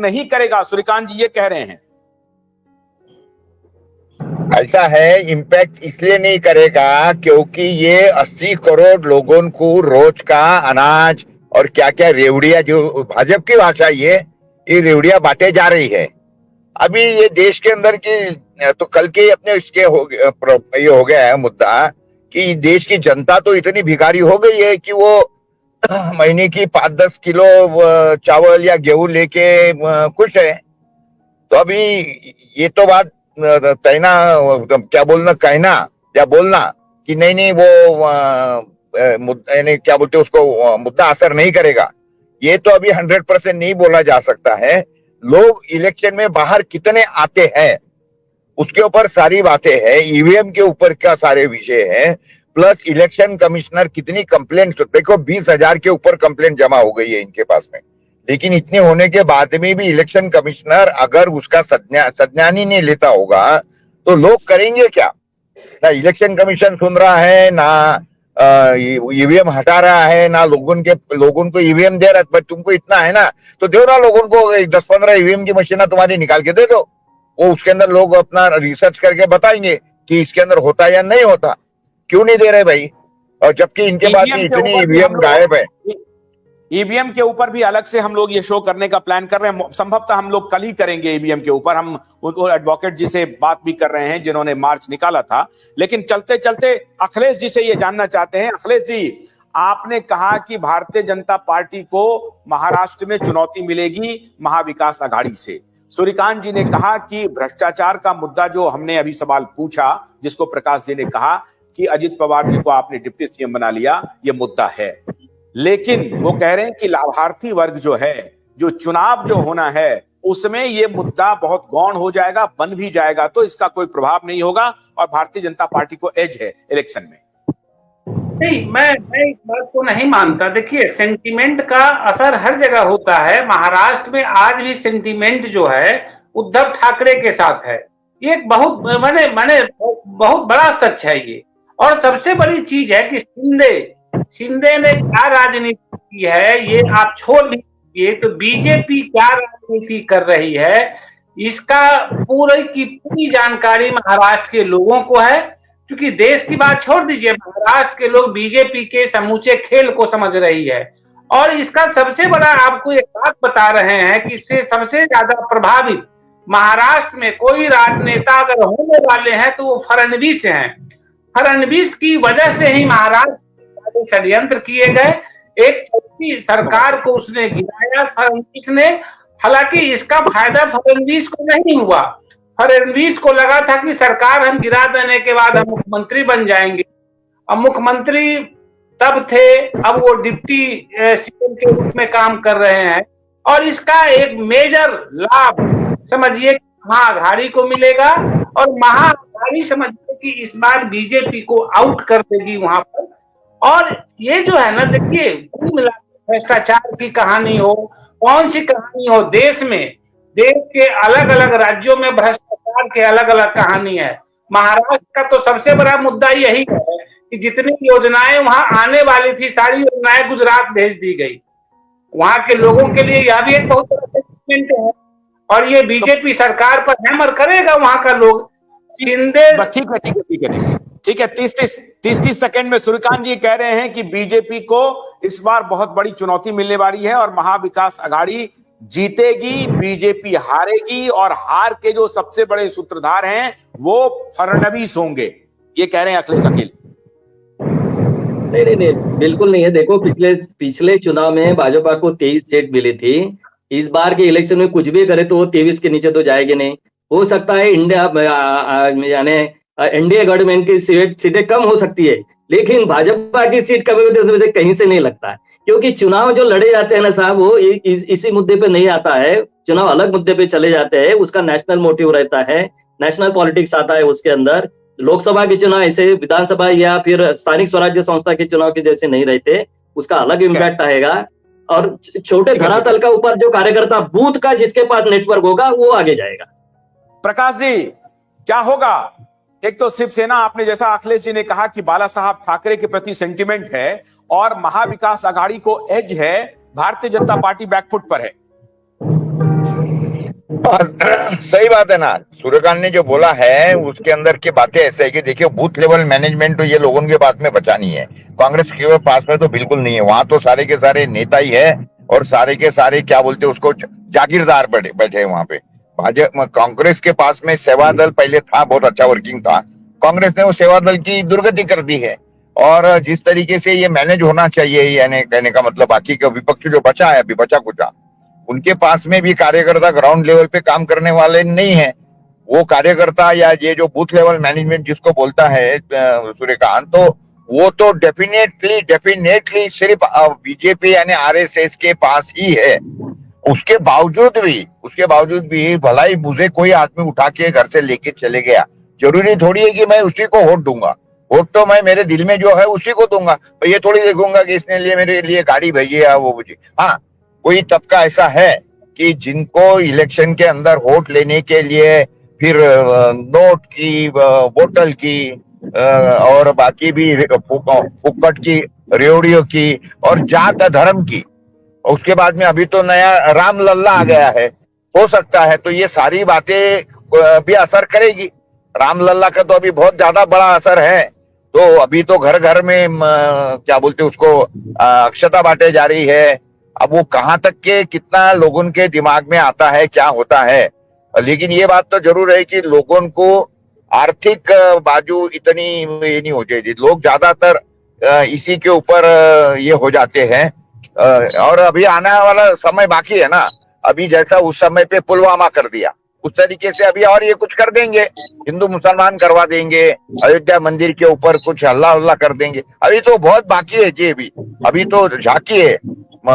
नहीं करेगा, सूर्यकांत जी ये कह रहे हैं। ऐसा है, इम्पैक्ट इसलिए नहीं करेगा क्योंकि ये 80 करोड़ लोगों को रोज का अनाज और क्या क्या रेवड़िया, जो भाजपा की भाषा ये रेवड़िया बांटे जा रही है। अभी ये देश के अंदर की तो कल के अपने इसके ये हो गया है मुद्दा कि देश की जनता तो इतनी भिखारी हो गई है कि वो महीने की 5-10 किलो चावल या गेहूं लेके खुश है। तो अभी ये तो बात कहना क्या बोलना, कहना या बोलना कि नहीं नहीं वो क्या बोलते उसको मुद्दा असर नहीं करेगा, ये तो अभी 100% नहीं बोला जा सकता है। लोग इलेक्शन में बाहर कितने आते हैं उसके ऊपर सारी बातें हैं, ईवीएम के ऊपर क्या सारे विषय हैं, प्लस इलेक्शन कमिश्नर कितनी कंप्लेंट, देखो 20,000 के ऊपर कंप्लेंट जमा हो गई है इनके पास में, लेकिन इतने होने के बाद में भी इलेक्शन कमिश्नर अगर उसका संज्ञान ही नहीं लेता होगा तो लोग करेंगे क्या? ना इलेक्शन कमीशन सुन रहा है, ना ईवीएम हटा रहा है, ना लोगों को ईवीएम दे रहा है। तुमको इतना है ना तो दो ना, लोगों को 10-15 ईवीएम की मशीन तुम्हारी निकाल के दे दो, वो उसके अंदर लोग अपना रिसर्च करके बताएंगे कि इसके अंदर होता या नहीं होता। क्यों नहीं दे रहे भाई? और जबकि इनके पास इतनी ईवीएम गायब है। ईवीएम के ऊपर भी अलग से हम लोग ये शो करने का प्लान कर रहे हैं, संभवतः हम लोग कल ही करेंगे ईवीएम के ऊपर। हम उनको एडवोकेट जी से बात भी कर रहे हैं जिन्होंने मार्च निकाला था। लेकिन चलते चलते अखिलेश जी से ये जानना चाहते हैं। अखिलेश जी, आपने कहा कि भारतीय जनता पार्टी को महाराष्ट्र में चुनौती मिलेगी महाविकास आघाड़ी से। सूर्यकांत जी ने कहा कि भ्रष्टाचार का मुद्दा, जो हमने अभी सवाल पूछा जिसको प्रकाश जी ने कहा कि अजित पवार जी को आपने डिप्टी सीएम बना लिया, ये मुद्दा है। लेकिन वो कह रहे हैं कि लाभार्थी वर्ग जो है, जो चुनाव जो होना है उसमें ये मुद्दा बहुत गौण हो जाएगा, बन भी जाएगा, तो इसका कोई प्रभाव नहीं होगा और भारतीय जनता पार्टी को एज है इलेक्शन में। नहीं, मैं इस बात को नहीं मानता। देखिए, सेंटीमेंट का असर हर जगह होता है। महाराष्ट्र में आज भी सेंटीमेंट जो है उद्धव ठाकरे के साथ है। ये एक बहुत बहुत बड़ा सच है ये। और सबसे बड़ी चीज है कि शिंदे ने क्या राजनीति की है ये आप छोड़ लीजिए, तो बीजेपी क्या राजनीति कर रही है इसका पूरी की पूरी जानकारी महाराष्ट्र के लोगों को है। क्योंकि देश की बात छोड़ दीजिए, महाराष्ट्र के लोग बीजेपी के समूचे खेल को समझ रही है। और इसका सबसे बड़ा आपको एक बात बता रहे हैं कि इससे सबसे ज्यादा प्रभावित महाराष्ट्र में कोई राजनेता अगर होने वाले हैं तो वो फडणवीस हैं। फडणवीस की वजह से ही महाराष्ट्र षड्यंत्र किए गए, एक छोटी सरकार को उसने गिराया फडणवीस ने। हालांकि इसका फायदा फडणवीस को नहीं हुआ। फडणवीस को लगा था कि सरकार हम गिरा देने के बाद हम मुख्यमंत्री बन जाएंगे। अब मुख्यमंत्री तब थे, अब वो डिप्टी सीएम के रूप में काम कर रहे हैं। और इसका एक मेजर लाभ समझिए महाअघाड़ी को मिलेगा, और महाअघाड़ी समझिए कि इस बार बीजेपी को आउट कर देगी वहां पर। और ये जो है ना, देखिए, भ्रष्टाचार की कहानी हो, कौन सी कहानी हो, देश में, देश के अलग अलग राज्यों में भ्रष्टाचार के अलग अलग कहानी है। महाराष्ट्र का तो सबसे बड़ा मुद्दा यही है कि जितनी योजनाएं वहां आने वाली थी सारी योजनाएं गुजरात भेज दी गई। वहां के लोगों के लिए यह भी एक बहुत बड़ा सेटलमेंट है। और ये बीजेपी सरकार पर हैमर करेगा वहां का लोग। शिंदे ठीक है 30 सेकंड में सूर्यकांत जी कह रहे हैं कि बीजेपी को इस बार बहुत बड़ी चुनौती मिलने वाली है और महाविकास आघाड़ी जीतेगी, बीजेपी हारेगी, और हार के जो सबसे बड़े सूत्रधार हैं वो फडणवीस होंगे, ये कह रहे हैं अखिलेश अकील। नहीं, बिल्कुल नहीं है। देखो, पिछले चुनाव में भाजपा को 23 सीट मिली थी। इस बार के इलेक्शन में कुछ भी करे तो वो 23 के नीचे तो जाएगी नहीं। हो सकता है यानी एनडीए गवर्नमेंट की सीटें कम हो सकती है, लेकिन भाजपा की सीट कमी होती है उसमें से कहीं से नहीं लगता है। क्योंकि चुनाव जो लड़े जाते हैं ना साहब, वो इसी मुद्दे पे नहीं आता है। चुनाव अलग मुद्दे पे चले जाते हैं, उसका नेशनल मोटिव रहता है, नेशनल पॉलिटिक्स आता है उसके अंदर। लोकसभा के चुनाव ऐसे, विधानसभा या फिर स्थानिक स्वराज्य संस्था के चुनाव के जैसे नहीं रहते, उसका अलग इम्पैक्ट आएगा। और छोटे धरातल का ऊपर जो कार्यकर्ता बूथ का जिसके पास नेटवर्क होगा वो आगे जाएगा। प्रकाश जी, क्या होगा? एक तो शिवसेना, आपने जैसा अखिलेश जी ने कहा कि बाला साहब ठाकरे के प्रति सेंटिमेंट है, और महाविकास आघाड़ी को एज है, भारतीय जनता पार्टी बैकफुट पर है। सही बात है ना। सूर्यकांत ने जो बोला है उसके अंदर की बातें ऐसे है कि देखिए, बूथ लेवल मैनेजमेंट तो ये लोगों के पास में बचा नहीं है, कांग्रेस के पास में तो बिल्कुल नहीं है। वहां तो सारे के सारे नेता ही है और सारे के सारे क्या बोलते हैं उसको, जागीरदार बैठे हैं वहां पे। भाजपा कांग्रेस के पास में सेवा दल पहले था, बहुत अच्छा वर्किंग था। कांग्रेस ने वो सेवा दल की दुर्गति कर दी है। और जिस तरीके से ये मैनेज होना चाहिए, यानी कहने का मतलब बाकी का विपक्ष जो बचा है अभी, बचा कुचा, उनके पास में भी कार्यकर्ता ग्राउंड लेवल पे काम करने वाले नहीं है। वो कार्यकर्ता या ये जो बूथ लेवल मैनेजमेंट जिसको बोलता है सूर्यकांत, तो वो तो डेफिनेटली सिर्फ बीजेपी यानी आरएसएस के पास ही है। उसके बावजूद भी भला ही मुझे कोई आदमी उठा के घर से लेके चले गया, जरूरी थोड़ी है कि मैं उसी को वोट दूंगा। वोट तो मैं मेरे दिल में जो है उसी को दूंगा, तो ये थोड़ी देखूंगा कि इसने लिए मेरे लिए गाड़ी भेजी है वो मुझे। हाँ, कोई तबका ऐसा है कि जिनको इलेक्शन के अंदर वोट लेने के लिए फिर नोट की, बोतल की, और बाकी भी फुक्कट की, रेवड़ियों की और जात धर्म की, उसके बाद में अभी तो नया राम लल्ला आ गया है, हो सकता है तो ये सारी बातें भी असर करेगी। राम लल्ला का तो अभी बहुत ज्यादा बड़ा असर है। तो अभी तो घर घर में क्या बोलते उसको, अक्षता बांटे जा रही है। अब वो कहां तक के कितना लोगों के दिमाग में आता है, क्या होता है। लेकिन ये बात तो जरूर है कि लोगों को आर्थिक बाजू इतनी ये नहीं हो जाएगी। लोग ज्यादातर इसी के ऊपर ये हो जाते हैं। और अभी आने वाला समय बाकी है ना। अभी जैसा उस समय पे पुलवामा कर दिया, उस तरीके से अभी और ये कुछ कर देंगे, हिंदू मुसलमान करवा देंगे, अयोध्या मंदिर के ऊपर कुछ हल्ला उल्ला कर देंगे। अभी तो बहुत बाकी है जी। अभी तो झांकी है,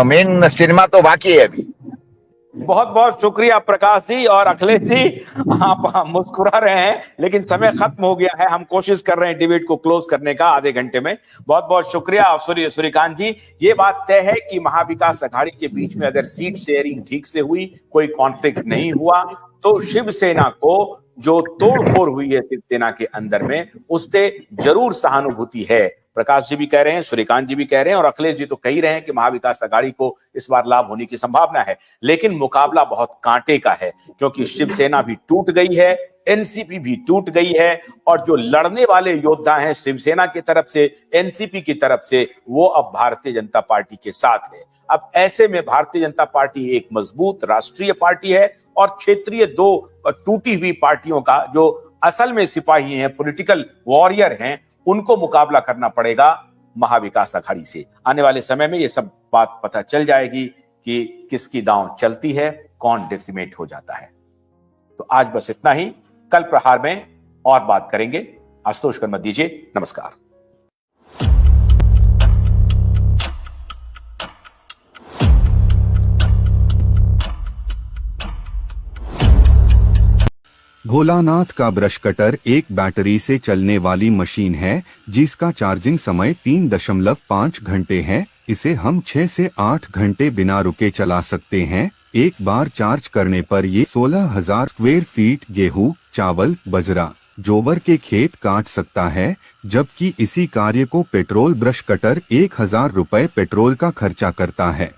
मेन सिनेमा तो बाकी है अभी। बहुत बहुत शुक्रिया प्रकाश जी और अखिलेश जी। आप मुस्कुरा रहे हैं लेकिन समय खत्म हो गया है। हम कोशिश कर रहे हैं डिबेट को क्लोज करने का आधे घंटे में। बहुत बहुत शुक्रिया सूर्यकांत जी। ये बात तय है कि महाविकास अघाड़ी के बीच में अगर सीट शेयरिंग ठीक से हुई, कोई कॉन्फ्लिक्ट नहीं हुआ, तो शिवसेना को जो तोड़फोड़ हुई है शिवसेना के अंदर में, उससे जरूर सहानुभूति है। प्रकाश जी भी कह रहे हैं, सूर्यकांत जी भी कह रहे हैं और अखिलेश जी तो कह ही रहे हैं कि महाविकास अघाड़ी को इस बार लाभ होने की संभावना है। लेकिन मुकाबला बहुत कांटे का है, क्योंकि शिवसेना भी टूट गई है, एनसीपी भी टूट गई है, और जो लड़ने वाले योद्धा हैं शिवसेना की तरफ से, एनसीपी की तरफ से, वो अब भारतीय जनता पार्टी के साथ है। अब ऐसे में भारतीय जनता पार्टी एक मजबूत राष्ट्रीय पार्टी है और क्षेत्रीय दो टूटी हुई पार्टियों का जो असल में सिपाही हैं, पॉलिटिकल वॉरियर हैं, उनको मुकाबला करना पड़ेगा महाविकास अघाड़ी से। आने वाले समय में ये सब बात पता चल जाएगी कि किसकी दांव चलती है, कौन डेसिमेट हो जाता है। तो आज बस इतना ही, कल प्रहार में और बात करेंगे। आशुतोष कर मत दीजिए, नमस्कार। भोलानाथ का ब्रश कटर एक बैटरी से चलने वाली मशीन है जिसका चार्जिंग समय 3.5 घंटे है। इसे हम 6 से 8 घंटे बिना रुके चला सकते हैं। एक बार चार्ज करने पर ये 16,000 स्क्वायर फीट गेहूं, चावल, बजरा, जोवर के खेत काट सकता है, जबकि इसी कार्य को पेट्रोल ब्रश कटर 1,000 रुपए पेट्रोल का खर्चा करता है।